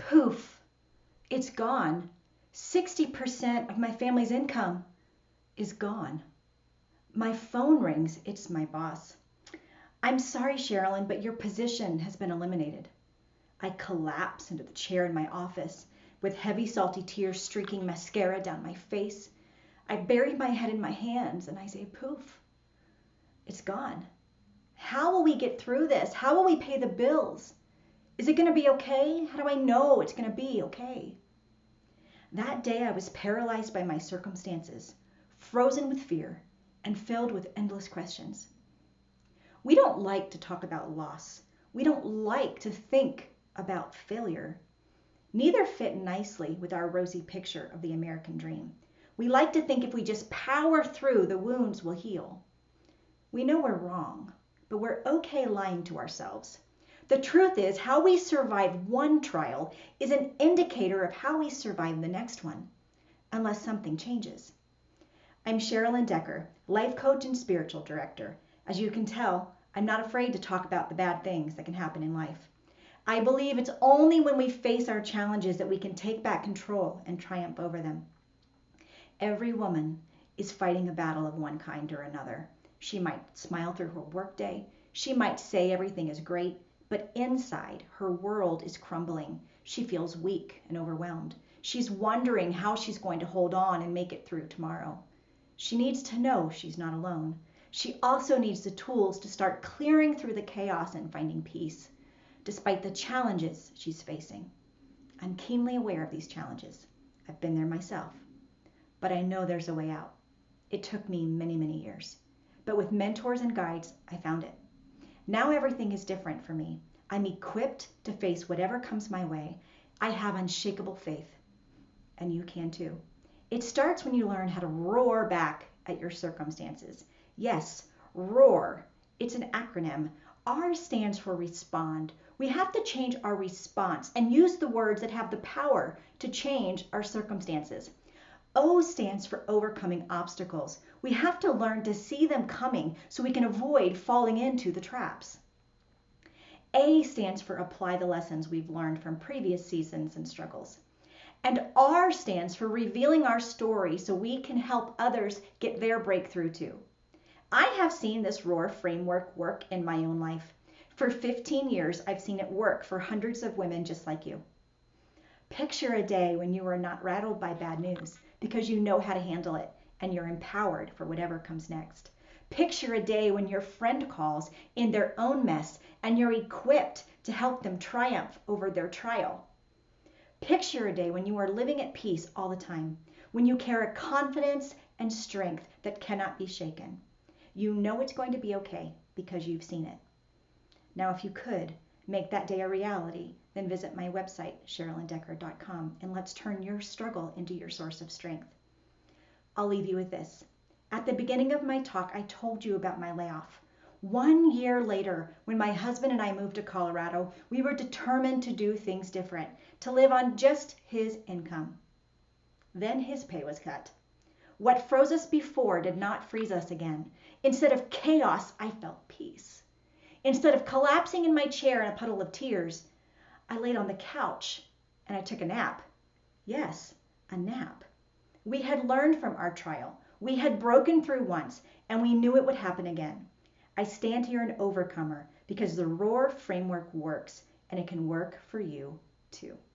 Poof, it's gone. 60% of my family's income is gone. My phone rings. It's my boss. I'm sorry, Cherlyn, but your position has been eliminated. I collapse into the chair in my office with heavy, salty tears streaking mascara down my face. I bury my head in my hands and I say, poof, it's gone. How will we get through this? How will we pay the bills? Is it going to be okay? How do I know it's going to be okay? That day I was paralyzed by my circumstances, frozen with fear, and filled with endless questions. We don't like to talk about loss. We don't like to think about failure. Neither fit nicely with our rosy picture of the American dream. We like to think if we just power through, the wounds will heal. We know we're wrong, but we're okay lying to ourselves. The truth is, how we survive one trial is an indicator of how we survive the next one, unless something changes. I'm Cherlyn Decker, life coach and spiritual director. As you can tell, I'm not afraid to talk about the bad things that can happen in life. I believe it's only when we face our challenges that we can take back control and triumph over them. Every woman is fighting a battle of one kind or another. She might smile through her workday. She might say everything is great, but inside her world is crumbling. She feels weak and overwhelmed. She's wondering how she's going to hold on and make it through tomorrow. She needs to know she's not alone. She also needs the tools to start clearing through the chaos and finding peace, despite the challenges she's facing. I'm keenly aware of these challenges. I've been there myself, but I know there's a way out. It took me many, many years, but with mentors and guides, I found it. Now everything is different for me. I'm equipped to face whatever comes my way. I have unshakable faith, and you can too. It starts when you learn how to roar back at your circumstances. Yes, ROAR. It's an acronym. R stands for respond. We have to change our response and use the words that have the power to change our circumstances. O stands for overcoming obstacles. We have to learn to see them coming so we can avoid falling into the traps. A stands for apply the lessons we've learned from previous seasons and struggles. And R stands for revealing our story so we can help others get their breakthrough too. I have seen this ROAR framework work in my own life. For 15 years, I've seen it work for hundreds of women just like you. Picture a day when you are not rattled by bad news because you know how to handle it and you're empowered for whatever comes next. Picture a day when your friend calls in their own mess and you're equipped to help them triumph over their trial. Picture a day when you are living at peace all the time, when you carry confidence and strength that cannot be shaken. You know it's going to be okay because you've seen it. Now, if you could make that day a reality, then visit my website, CherlynDecker.com, and let's turn your struggle into your source of strength. I'll leave you with this. At the beginning of my talk, I told you about my layoff. 1 year later, when my husband and I moved to Colorado, we were determined to do things different, to live on just his income. Then his pay was cut. What froze us before did not freeze us again. Instead of chaos, I felt peace. Instead of collapsing in my chair in a puddle of tears, I laid on the couch and I took a nap. Yes, a nap. We had learned from our trial. We had broken through once, and we knew it would happen again. I stand here an overcomer because the ROAR framework works, and it can work for you too.